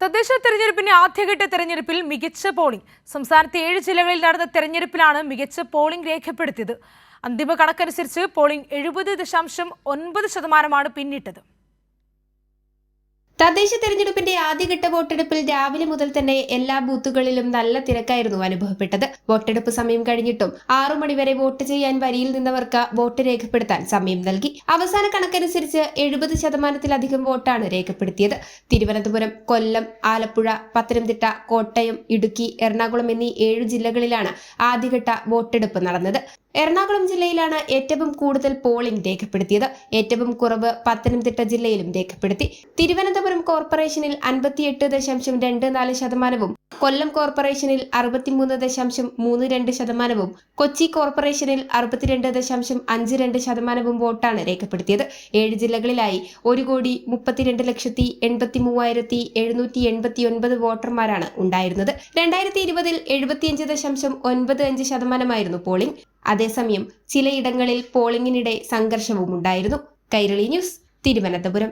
തദ്ദേശ തെരഞ്ഞെടുപ്പിന്റെ ആദ്യഘട്ട തെരഞ്ഞെടുപ്പിൽ മികച്ച പോളിംഗ്. സംസ്ഥാനത്തെ 7 ജില്ലകളിൽ നടന്ന തെരഞ്ഞെടുപ്പിലാണ് മികച്ച പോളിംഗ് രേഖപ്പെടുത്തിയത്. അന്തിമ കണക്കനുസരിച്ച് പോളിംഗ് 70.9% പിന്നിട്ടത്. തദ്ദേശ തെരഞ്ഞെടുപ്പിന്റെ ആദ്യഘട്ട വോട്ടെടുപ്പിൽ രാവിലെ മുതൽ തന്നെ എല്ലാ ബൂത്തുകളിലും നല്ല തിരക്കായിരുന്നു അനുഭവപ്പെട്ടത്. വോട്ടെടുപ്പ് സമയം കഴിഞ്ഞിട്ടും 6 മണിവരെ വോട്ട് ചെയ്യാൻ വരിയിൽ നിന്നവർക്ക് വോട്ട് രേഖപ്പെടുത്താൻ സമയം നൽകി. അവസാന കണക്കനുസരിച്ച് 70%-ലധികം വോട്ടാണ് രേഖപ്പെടുത്തിയത്. തിരുവനന്തപുരം, കൊല്ലം, ആലപ്പുഴ, പത്തനംതിട്ട, കോട്ടയം, ഇടുക്കി, എറണാകുളം എന്നീ 7 ജില്ലകളിലാണ് ആദ്യഘട്ട വോട്ടെടുപ്പ് നടന്നത്. എറണാകുളം ജില്ലയിലാണ് ഏറ്റവും കൂടുതൽ പോളിംഗ് രേഖപ്പെടുത്തിയത്. ഏറ്റവും കുറവ് പത്തനംതിട്ട ജില്ലയിലും രേഖപ്പെടുത്തി. തിരുവനന്തപുരം കോർപ്പറേഷനിൽ 58.24%, കൊല്ലം കോർപ്പറേഷനിൽ 63.32%, കൊച്ചി കോർപ്പറേഷനിൽ 62.52% വോട്ടാണ് രേഖപ്പെടുത്തിയത്. 7 ജില്ലകളിലായി 1,32,83,789 വോട്ടർമാരാണ് ഉണ്ടായിരുന്നത്. 2020-ൽ 75.95% പോളിംഗ്. അതേസമയം ചിലയിടങ്ങളിൽ പോളിംഗിനിടെ സംഘർഷവും ഉണ്ടായിരുന്നു. കൈരളി ന്യൂസ്, തിരുവനന്തപുരം.